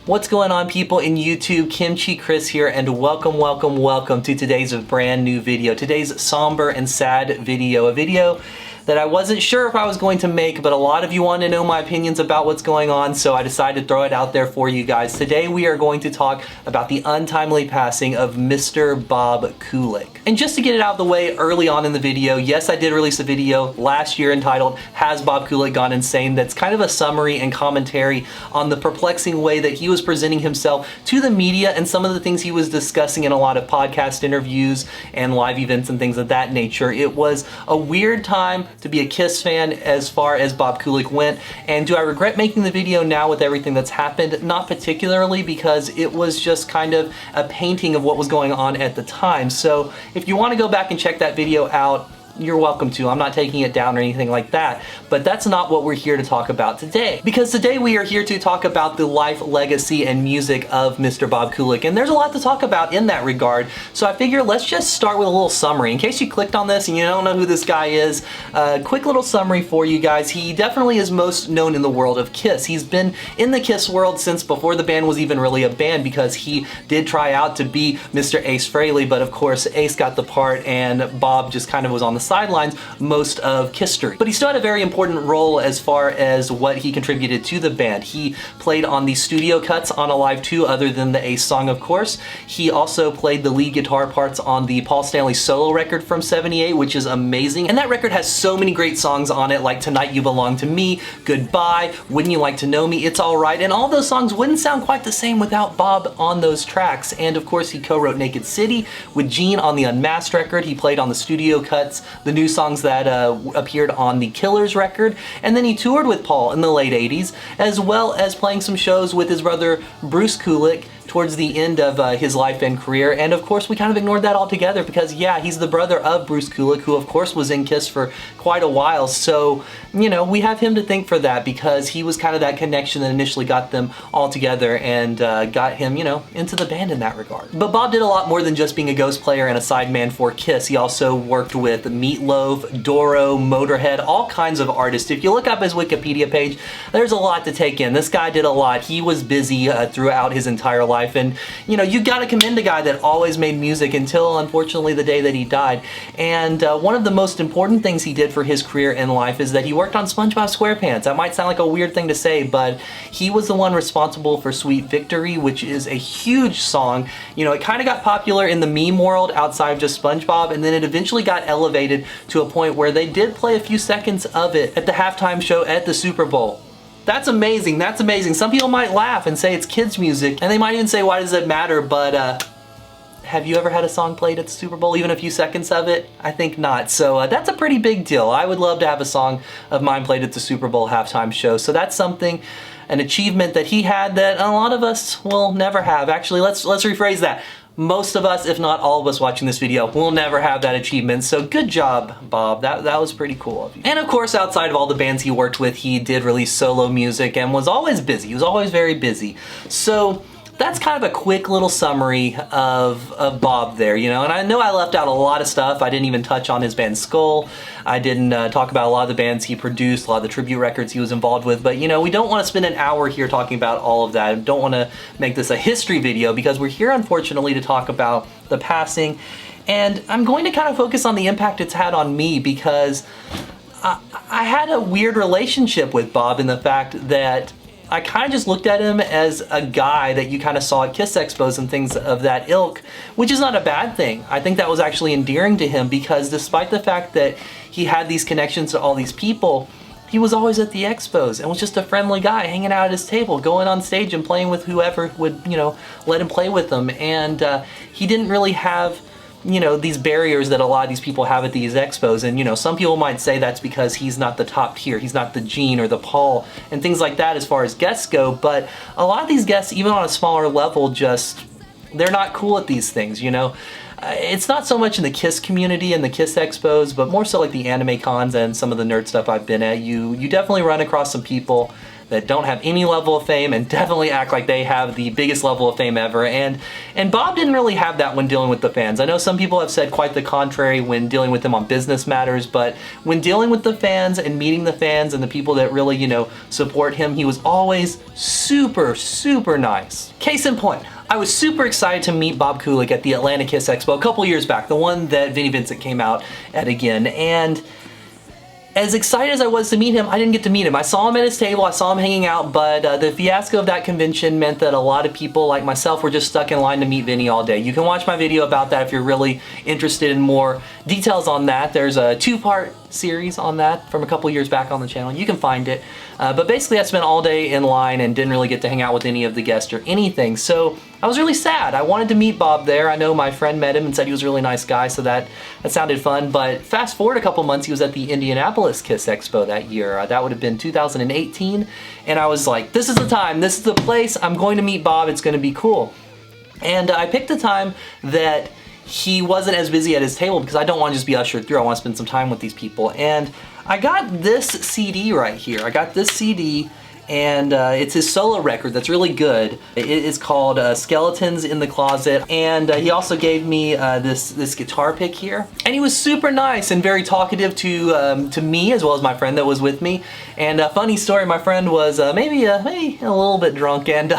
What's going on, people in YouTube? Kimchi Chris here, and welcome to today's brand new video. Today's somber and sad video, a video that I wasn't sure if I was going to make, but a lot of you want to know my opinions about what's going on, so I decided to throw it out there for you guys. Today we are going to talk about the untimely passing of Mr. Bob Kulick. And just to get it out of the way early on in the video, yes, I did release a video last year entitled "Has Bob Kulick Gone Insane?" That's kind of a summary and commentary on the perplexing way that he was presenting himself to the media and some of the things he was discussing in a lot of podcast interviews and live events and things of that nature. It was a weird time to be a Kiss fan as far as Bob Kulick went, and do I regret making the video now with everything that's happened? Not particularly, because it was just kind of a painting of what was going on at the time. So if you want to go back and check that video out, you're welcome to. I'm not taking it down or anything like that, but that's not what we're here to talk about today. Because today we are here to talk about the life, legacy, and music of Mr. Bob Kulick, and there's a lot to talk about in that regard. So I figure let's just start with a little summary. In case you clicked on this and you don't know who this guy is, quick little summary for you guys. He definitely is most known in the world of Kiss. He's been in the Kiss world since before the band was even really a band, because he did try out to be Mr. Ace Frehley, but of course Ace got the part and Bob just kind of was on the sidelines most of history. But he still had a very important role as far as what he contributed to the band. He played on the studio cuts on Alive 2, other than the Ace song, of course. He also played the lead guitar parts on the Paul Stanley solo record from '78, which is amazing. And that record has so many great songs on it, like Tonight You Belong to Me, Goodbye, Wouldn't You Like to Know Me, It's Alright, and all those songs wouldn't sound quite the same without Bob on those tracks. And of course he co-wrote Naked City with Gene on the Unmasked record. He played on the studio cuts, the new songs that appeared on the Killers record, and then he toured with Paul in the late 80s, as well as playing some shows with his brother Bruce Kulick towards the end of his life and career. And of course we kind of ignored that altogether, because yeah, he's the brother of Bruce Kulick, who of course was in Kiss for quite a while. So, you know, we have him to thank for that, because he was kind of that connection that initially got them all together and got him, you know, into the band in that regard. But Bob did a lot more than just being a ghost player and a sideman for Kiss. He also worked with Meatloaf, Doro, Motorhead, all kinds of artists. If you look up his Wikipedia page, there's a lot to take in. This guy did a lot. He was busy throughout his entire life. And you know, you gotta commend a guy that always made music until unfortunately the day that he died. And one of the most important things he did for his career in life is that he worked on SpongeBob SquarePants. That might sound like a weird thing to say, but he was the one responsible for Sweet Victory, which is a huge song. You know, it kind of got popular in the meme world outside of just SpongeBob, and then it eventually got elevated to a point where they did play a few seconds of it at the halftime show at the Super Bowl. That's amazing, that's amazing. Some people might laugh and say it's kids music, and they might even say, why does it matter? But have you ever had a song played at the Super Bowl, even a few seconds of it? I think not. So that's a pretty big deal. I would love to have a song of mine played at the Super Bowl halftime show. So that's something, an achievement that he had that a lot of us will never have. Actually, let's rephrase that. Most of us, if not all of us watching this video, will never have that achievement. So good job, Bob. That was pretty cool of you. And of course, outside of all the bands he worked with, he did release solo music and was always busy. He was always very busy. So that's kind of a quick little summary of Bob there, you know. And I know I left out a lot of stuff. I didn't even touch on his band Skull. I didn't talk about a lot of the bands he produced, a lot of the tribute records he was involved with. But you know, we don't want to spend an hour here talking about all of that. I don't want to make this a history video, because we're here unfortunately to talk about the passing. And I'm going to kind of focus on the impact it's had on me, because I had a weird relationship with Bob in the fact that I kind of just looked at him as a guy that you kind of saw at Kiss Expos and things of that ilk, which is not a bad thing. I think that was actually endearing to him, because despite the fact that he had these connections to all these people, he was always at the Expos and was just a friendly guy hanging out at his table, going on stage and playing with whoever would, you know, let him play with them. And he didn't really have, you know, these barriers that a lot of these people have at these expos. And you know, some people might say that's because he's not the top tier, he's not the Gene or the Paul and things like that as far as guests go. But a lot of these guests, even on a smaller level, just, they're not cool at these things, you know. It's not so much in the Kiss community and the Kiss expos, but more so like the anime cons and some of the nerd stuff I've been at. You definitely run across some people that don't have any level of fame and definitely act like they have the biggest level of fame ever. And Bob didn't really have that when dealing with the fans. I know some people have said quite the contrary when dealing with them on business matters, but when dealing with the fans and meeting the fans and the people that really, you know, support him, he was always super, super nice. Case in point, I was super excited to meet Bob Kulick at the Atlanta Kiss Expo a couple years back, the one that Vinnie Vincent came out at again, and as excited as I was to meet him, I didn't get to meet him. I saw him at his table, I saw him hanging out, but the fiasco of that convention meant that a lot of people like myself were just stuck in line to meet Vinnie all day. You can watch my video about that if you're really interested in more details on that. There's a two-part series on that from a couple years back on the channel. You can find it. But basically I spent all day in line and didn't really get to hang out with any of the guests or anything. So I was really sad. I wanted to meet Bob there. I know my friend met him and said he was a really nice guy, so that sounded fun. But fast forward a couple months, he was at the Indianapolis Kiss Expo that year. That would have been 2018. And I was like, this is the time, this is the place, I'm going to meet Bob, it's gonna be cool. And I picked a time that he wasn't as busy at his table because I don't want to just be ushered through. I want to spend some time with these people. And I got this CD right here. I got this CD, and it's his solo record that's really good. It is called Skeletons in the Closet, and he also gave me this guitar pick here. And he was super nice and very talkative to me as well as my friend that was with me. And a funny story, my friend was maybe a little bit drunk, and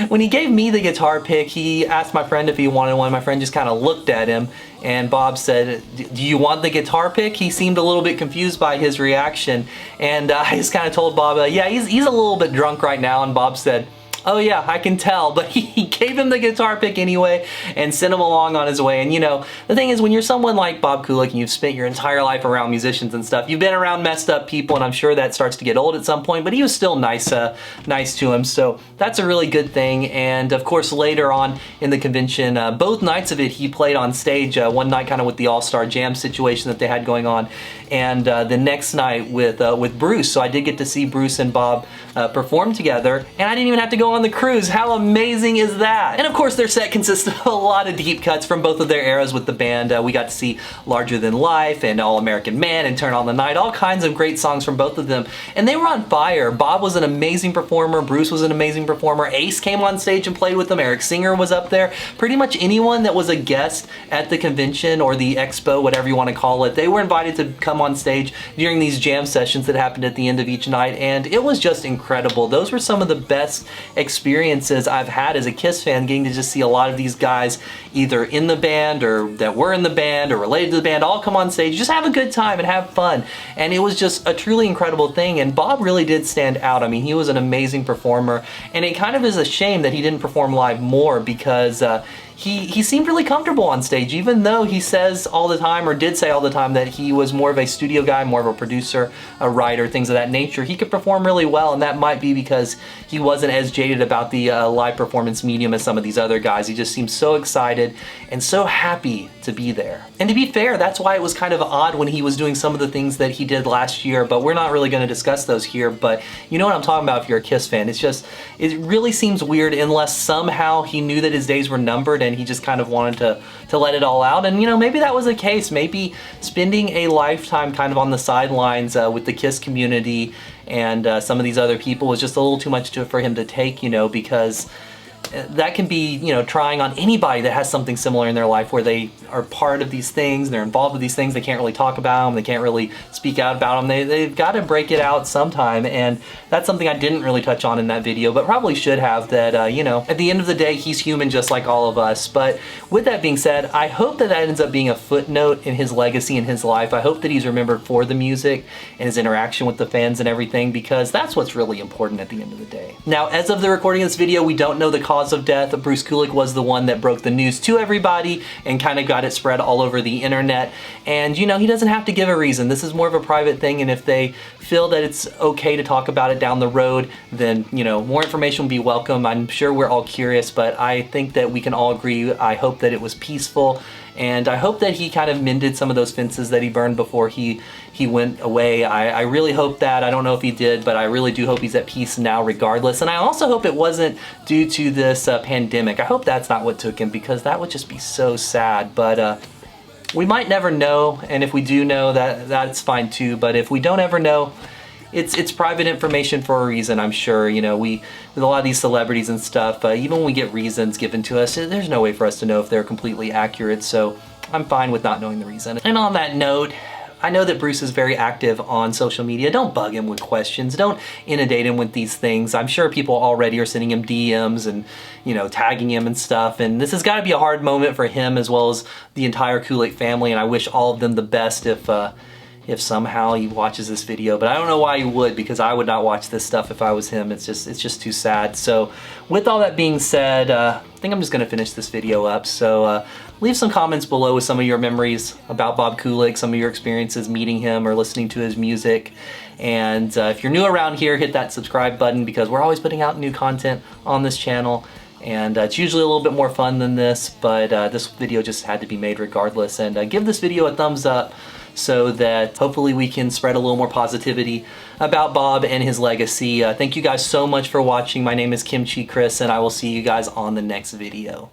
when he gave me the guitar pick, he asked my friend if he wanted one. My friend just kind of looked at him, and Bob said, "Do you want the guitar pick?" He seemed a little bit confused by his reaction, and I just kind of told Bob, yeah, he's a little bit drunk right now, and Bob said, "Oh yeah, I can tell," but he gave him the guitar pick anyway and sent him along on his way. And you know, the thing is, when you're someone like Bob Kulick and you've spent your entire life around musicians and stuff, you've been around messed up people, and I'm sure that starts to get old at some point, but he was still nice to him, so that's a really good thing. And of course, later on in the convention, both nights of it, he played on stage, one night kind of with the All-Star Jam situation that they had going on, and the next night with Bruce. So I did get to see Bruce and Bob perform together, and I didn't even have to go on the cruise. How amazing is that? And of course, their set consists of a lot of deep cuts from both of their eras with the band. We got to see Larger Than Life and All American Man and Turn on the Night, all kinds of great songs from both of them, and they were on fire. Bob was an amazing performer, Bruce was an amazing performer, Ace came on stage and played with them, Eric Singer was up there. Pretty much anyone that was a guest at the convention or the expo, whatever you want to call it, they were invited to come on stage during these jam sessions that happened at the end of each night, and it was just incredible. Those were some of the best experiences I've had as a Kiss fan, getting to just see a lot of these guys either in the band or that were in the band or related to the band all come on stage, just have a good time and have fun. And it was just a truly incredible thing, and Bob really did stand out. I mean, he was an amazing performer, and it kind of is a shame that he didn't perform live more because he seemed really comfortable on stage, even though he says all the time, or did say all the time, that he was more of a studio guy, more of a producer, a writer, things of that nature. He could perform really well, and that might be because he wasn't as jaded about the live performance medium as some of these other guys. He just seemed so excited and so happy to be there. And to be fair, that's why it was kind of odd when he was doing some of the things that he did last year, but we're not really going to discuss those here. But you know what I'm talking about if you're a Kiss fan. It's just, it really seems weird unless somehow he knew that his days were numbered and he just kind of wanted to let it all out. And you know, maybe that was the case. Maybe spending a lifetime kind of on the sidelines with the Kiss community and some of these other people was just a little too much for him to take, you know, because that can be, you know, trying on anybody that has something similar in their life where they are part of these things, and they're involved with these things, they can't really talk about them, they can't really speak out about them, they've got to break it out sometime. And that's something I didn't really touch on in that video, but probably should have, that, you know, at the end of the day, he's human just like all of us. But with that being said, I hope that ends up being a footnote in his legacy in his life. I hope that he's remembered for the music and his interaction with the fans and everything, because that's what's really important at the end of the day. Now, as of the recording of this video, we don't know the cause of death. Bruce Kulick was the one that broke the news to everybody and kind of got it spread all over the internet. And you know, he doesn't have to give a reason. This is more of a private thing, and if they feel that it's okay to talk about it down the road, then, you know, more information will be welcome. I'm sure we're all curious, but I think that we can all agree, I hope that it was peaceful, and I hope that he kind of mended some of those fences that he burned before he went away. I really hope that. I don't know if he did, but I really do hope he's at peace now regardless. And I also hope it wasn't due to this pandemic. I hope that's not what took him, because that would just be so sad. But we might never know, and if we do know, that's fine too. But if we don't ever know, it's private information for a reason, I'm sure. You know, with a lot of these celebrities and stuff, even when we get reasons given to us, there's no way for us to know if they're completely accurate, so I'm fine with not knowing the reason. And on that note, I know that Bruce is very active on social media. Don't bug him with questions. Don't inundate him with these things. I'm sure people already are sending him DMs and, you know, tagging him and stuff. And this has got to be a hard moment for him as well as the entire Kulick family. And I wish all of them the best if somehow he watches this video. But I don't know why he would, because I would not watch this stuff if I was him. It's just too sad. So with all that being said, I think I'm just gonna finish this video up. So leave some comments below with some of your memories about Bob Kulick, some of your experiences meeting him or listening to his music. And if you're new around here, hit that subscribe button, because we're always putting out new content on this channel. And it's usually a little bit more fun than this, but this video just had to be made regardless. And give this video a thumbs up, so that hopefully we can spread a little more positivity about Bob and his legacy. Thank you guys so much for watching. My name is Kimchi Chris, and I will see you guys on the next video.